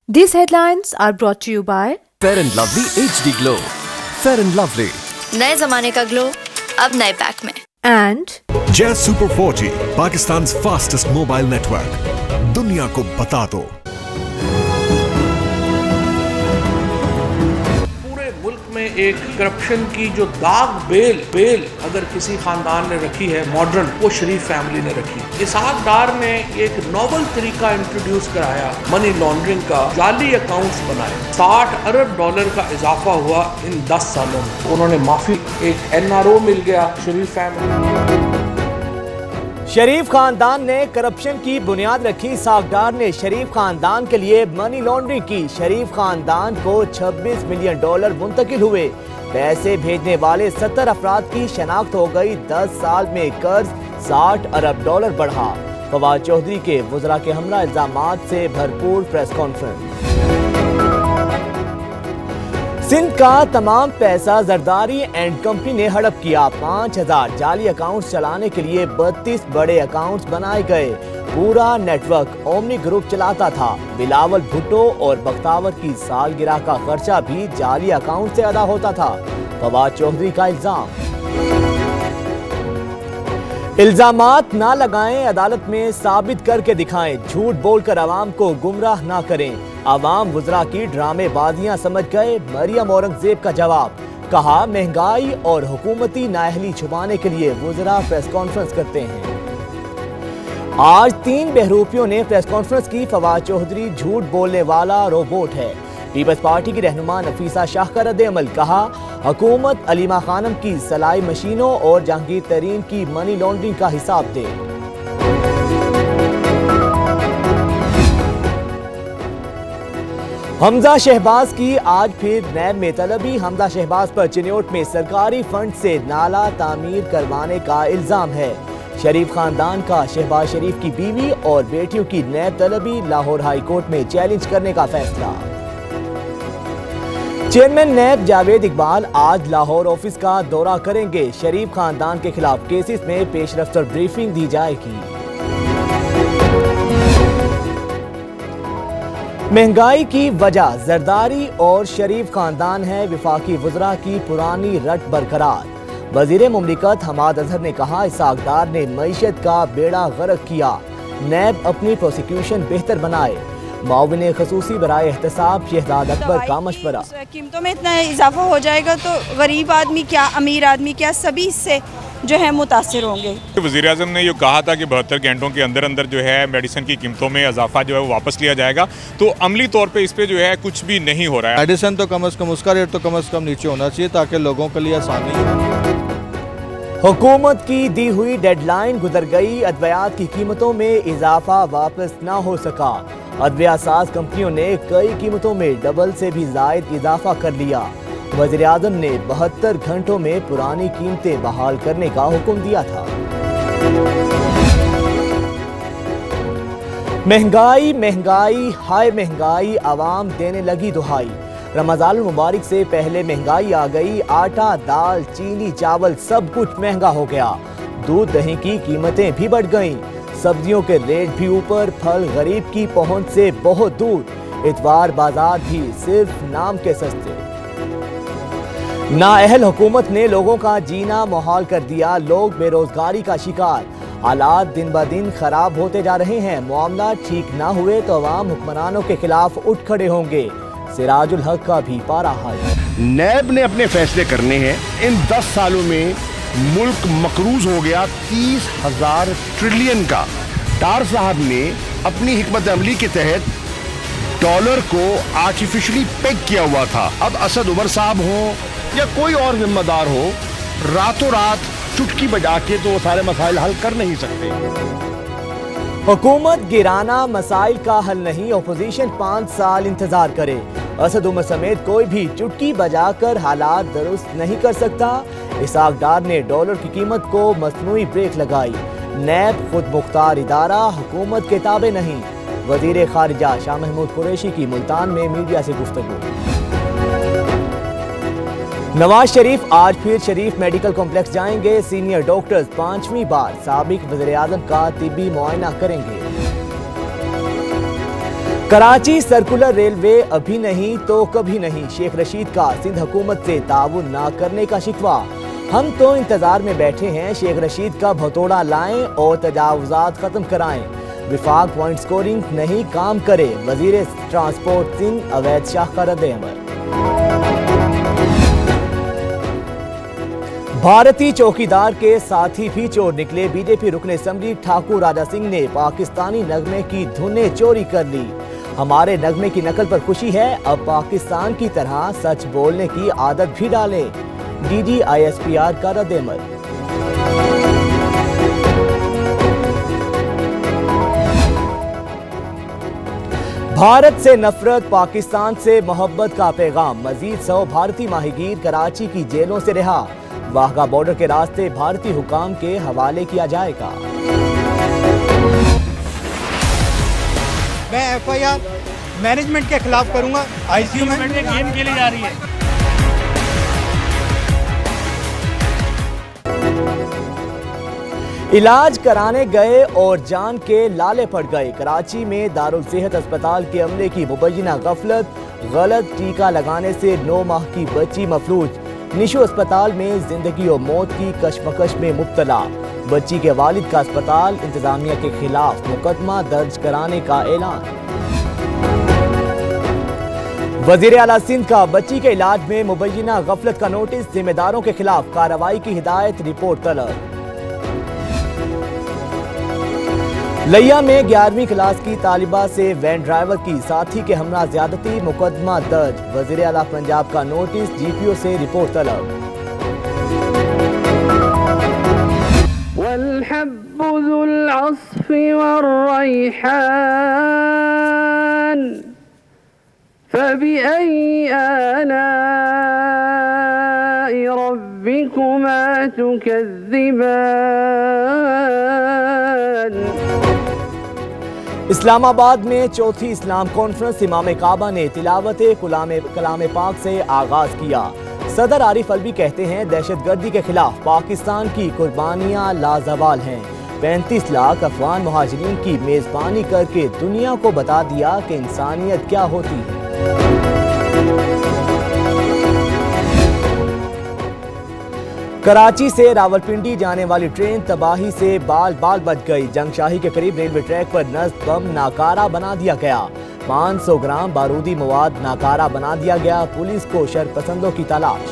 These headlines are brought to you by Fair and Lovely HD Glow. Fair and Lovely. नए जमाने का glow अब नए pack में। and Jazz Super 4G, पाकिस्तान's fastest mobile network. दुनिया को बता दो। पूरे मुल्क में एक करप्शन की जो दाग बेल अगर किसी खानदान ने रखी है मॉडर्न, वो शरीफ फैमिली ने रखी। इसहाक डार ने एक नोवेल तरीका इंट्रोड्यूस कराया मनी लॉन्ड्रिंग का, जाली अकाउंट्स बनाए। $60 अरब का इजाफा हुआ इन 10 सालों में। उन्होंने माफी, एक NRO मिल गया शरीफ फैमिली। शरीफ खानदान ने करप्शन की बुनियाद रखी। इसहाक डार ने शरीफ खानदान के लिए मनी लॉन्ड्रिंग की। शरीफ खानदान को $26 मिलियन मुंतकिल हुए। पैसे भेजने वाले 70 अफराद की शनाख्त हो गई। 10 साल में कर्ज $60 अरब बढ़ा। फवाद चौधरी के वज़रा के हमरा इल्जामात से भरपूर प्रेस कॉन्फ्रेंस। सिंध का तमाम पैसा जरदारी एंड कंपनी ने हड़प किया। 5000 जाली अकाउंट्स चलाने के लिए 32 बड़े अकाउंट्स बनाए गए। पूरा नेटवर्क ओमनी ग्रुप चलाता था। बिलावल भुट्टो और बख्तावर की सालगिरह का खर्चा भी जाली अकाउंट से अदा होता था। फवाद चौधरी का इल्जामात ना लगाएं, अदालत में साबित करके दिखाएं। झूठ बोलकर आवाम को गुमराह ना करें। आवाम वज़रा की ड्रामेबाजियां समझ गए। मरियम औरंगजेब का जवाब, कहा महंगाई और हुकूमती नाअहली छुपाने के लिए वज़रा प्रेस कॉन्फ्रेंस करते हैं। आज 3 बहरूपियों ने प्रेस कॉन्फ्रेंस की। फवाद चौधरी झूठ बोलने वाला रोबोट है। पीपल्स पार्टी की रहनुमा नफीसा शाह का रद्द-ए-अमल, कहा हुकूमत अलीमा खानम की सलाई मशीनों और जहांगीर तरीन की मनी लॉन्ड्रिंग का हिसाब दे। हमजा शहबाज की आज फिर नैब में तलबी। हमजा शहबाज पर चिन्योट में सरकारी फंड से नाला तामीर करवाने का इल्जाम है। शरीफ खानदान का शहबाज शरीफ की बीवी और बेटियों की नैब तलबी। लाहौर हाई कोर्ट में चैलेंज करने का फैसला। चेयरमैन नैब जावेद इकबाल आज लाहौर ऑफिस का दौरा करेंगे। शरीफ खानदान के खिलाफ केसेस में पेशरफ्त ब्रीफिंग दी जाएगी। महंगाई की वजह जरदारी और शरीफ खानदान है। विफाकी वज़रा की पुरानी रट बरकरार। वज़ीर मुमलिकत हमाद अजहर ने कहा इसहाक डार ने मईशत का बेड़ा गर्क किया। नैब अपनी प्रोसिक्यूशन बेहतर बनाए। माविन खसूसी बराए एहतसाब शहजाद अकबर का मशवरा। कीमतों में इतना इजाफा हो जाएगा तो गरीब आदमी क्या, अमीर आदमी क्या, सभी इससे जो है मुतासिर होंगे। वज़ीर आज़म ने ये कहा था कि 72 घंटों के अंदर अंदर जो है मेडिसिन की कीमतों में इजाफा जो है वो वापस लिया जाएगा। तो अमली तौर पे इस पे जो है कुछ भी नहीं हो रहा है। मेडिसिन तो कम से कम उसका रेट तो कम से कम नीचे होना चाहिए ताकि लोगों के लिए आसानी हो। हुकूमत की दी हुई डेडलाइन गुजर गई। अद्वियात की कीमतों में इजाफा वापस ना हो सका। अद्विया साज कंपनियों ने कई कीमतों में डबल से भी जायद इजाफा कर लिया। वज़ीर आज़म ने 72 घंटों में पुरानी कीमतें बहाल करने का हुक्म दिया था। महंगाई महंगाई हाय महंगाई, आवाम देने लगी दुहाई। रमज़ान मुबारक से पहले महंगाई आ गई। आटा, दाल, चीनी, चावल सब कुछ महंगा हो गया। दूध दही की कीमतें भी बढ़ गईं। सब्जियों के रेट भी ऊपर। फल गरीब की पहुंच से बहुत दूर। इतवार बाजार भी सिर्फ नाम के सस्ते। नाअहल हुकूमत ने लोगों का जीना मुहाल कर दिया। लोग बेरोजगारी का शिकार। हालात दिन ब दिन खराब होते जा रहे हैं। मामला ठीक ना हुए तो अवाम हुक्मरानों के खिलाफ उठ खड़े होंगे। सिराजुल हक का भी पारा हाल। नैब ने अपने फैसले करने हैं। इन 10 सालों में मुल्क मकरूज हो गया 30,000 ट्रिलियन का। डार साहब ने अपनी हिकमत अमली के तहत डॉलर को आर्टिफिशियली पेग किया हुआ था। अब असद उमर साहब हो या कोई और जिम्मेदार हो, रातों रात चुटकी बजा के तो सारे मसाइल हल कर नहीं सकते। हुकूमत गिराना मसाइल का हल नहीं। अपोजिशन 5 साल इंतजार करे। असद उमर समेत कोई भी चुटकी बजाकर हालात दुरुस्त नहीं कर सकता। इसहाक डार ने डॉलर की कीमत को मसनूई ब्रेक लगाई। नैब खुद मुख्तार इदारा, हुकूमत के ताबे नहीं। वजीर खारिजा शाह महमूद कुरैशी की मुल्तान में मीडिया से गुफ्तगू। नवाज शरीफ आज फिर शरीफ मेडिकल कॉम्प्लेक्स जाएंगे। सीनियर डॉक्टर्स 5वीं बार साबिक वज़ीर आज़म का तिब्बी मुआयना करेंगे। कराची सर्कुलर रेलवे अभी नहीं तो कभी नहीं, शेख रशीद का सिंध हुकूमत से ताउन ना करने का शिकवा। हम तो इंतजार में बैठे हैं, शेख रशीद का भतोड़ा लाएं और तजावुजात खत्म कराएं। विफाक पॉइंट स्कोरिंग नहीं काम करे, वजीर ट्रांसपोर्ट सिंह अवैध शाह का रद्द-ए-अमल। भारतीय चौकीदार के साथी भी चोर निकले, बीजेपी रुकन असेंबली ठाकुर राजा सिंह ने पाकिस्तानी नगमे की धुनें चोरी कर ली। हमारे नगमे की नकल पर खुशी है, अब पाकिस्तान की तरह सच बोलने की आदत भी डालें। DGISPR का रद्द-ए-अमल। भारत से नफरत, पाकिस्तान से मोहब्बत का पैगाम, मजीद 100 भारतीय माहीगीर कराची की जेलों से रिहा। वाघा बॉर्डर के रास्ते भारतीय हुकाम के हवाले किया जाएगा। मैं FIR मैनेजमेंट के खिलाफ करूंगा। ICU में गेम खेली जा रही है। इलाज कराने गए और जान के लाले पड़ गए। कराची में दारुल सेहत अस्पताल के अमले की मुबैना गफलत, गलत टीका लगाने से 9 माह की बच्ची मफलूज। निशु अस्पताल में जिंदगी और मौत की कशमकश में मुब्तला। बच्ची के वालिद का अस्पताल इंतजामिया के खिलाफ मुकदमा दर्ज कराने का ऐलान। वजीर आला सिंध का बच्ची के इलाज में मुबैना गफलत का नोटिस, जिम्मेदारों के खिलाफ कार्रवाई की हिदायत, रिपोर्ट तलब। लिया में 11वीं क्लास की तालिबा से वैन ड्राइवर की साथी के हमरा ज्यादती, मुकदमा दर्ज। वजीर आला पंजाब का नोटिस, GPO से रिपोर्ट तलब। फबिअय्यि आलाइ रब्बिकुमा तुकज़्ज़िबान। इस्लामाबाद में चौथी इस्लाम कॉन्फ्रेंस इमाम काबा ने तिलावत कलाम पाक से आगाज किया। सदर आरिफ अलवी कहते हैं, दहशतगर्दी के खिलाफ पाकिस्तान की कुर्बानियां लाजवाल हैं। 35 लाख अफगान मुहाजिरीन की मेजबानी करके दुनिया को बता दिया कि इंसानियत क्या होती है। कराची से रावलपिंडी जाने वाली ट्रेन तबाही से बाल बाल बच गई। जंगशाही के करीब रेलवे ट्रैक पर नस्ब बम नाकारा बना दिया गया। 500 ग्राम बारूदी मवाद नाकारा बना दिया गया। पुलिस को शरपसंदों की तलाश।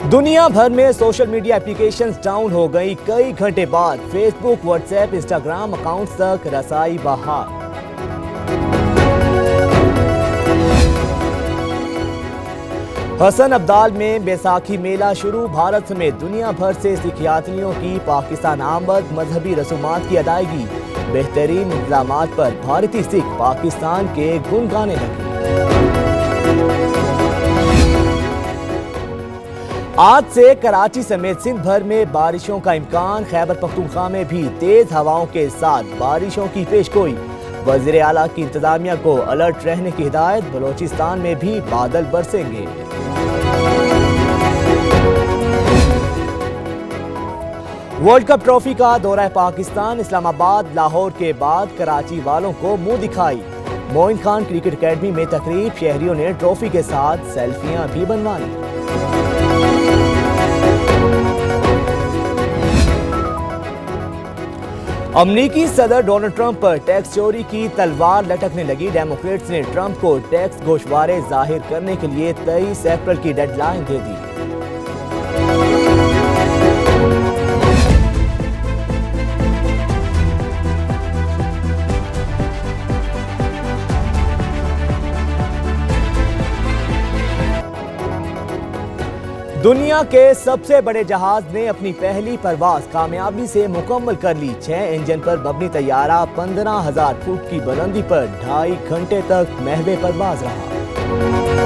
दुनिया भर में सोशल मीडिया एप्लीकेशंस डाउन हो गई। कई घंटे बाद फेसबुक, व्हाट्सएप, इंस्टाग्राम अकाउंट्स तक रसाई बहाल। हसन अब्दाल में बैसाखी मेला शुरू। भारत समेत दुनिया भर से सिख यात्रियों की पाकिस्तान आमद, मजहबी रसूमात की अदायगी, बेहतरीन इंतजामात पर भारतीय सिख पाकिस्तान के गुण गाने लगे। आज से कराची समेत सिंध भर में बारिशों का इम्कान। खैबर पख्तूनख्वा में भी तेज हवाओं के साथ बारिशों की पेशगोई। वजीर आला की इंतजामिया को अलर्ट रहने की हिदायत। बलोचिस्तान में भी बादल बरसेंगे। वर्ल्ड कप ट्रॉफी का दौरा पाकिस्तान। इस्लामाबाद, लाहौर के बाद कराची वालों को मुंह दिखाई। मोइन खान क्रिकेट एकेडमी में तकरीब, शहरियों ने ट्रॉफी के साथ सेल्फियां भी बनवाई। अमरीकी सदर डोनाल्ड ट्रंप पर टैक्स चोरी की तलवार लटकने लगी। डेमोक्रेट्स ने ट्रंप को टैक्स गोशवारे जाहिर करने के लिए 23 अप्रैल की डेडलाइन दे दी। दुनिया के सबसे बड़े जहाज ने अपनी पहली परवाज कामयाबी से मुकम्मल कर ली। 6 इंजन पर मबनी तैयारा 15,000 फुट की बुलंदी पर 2.5 घंटे तक महवे परवाज रहा।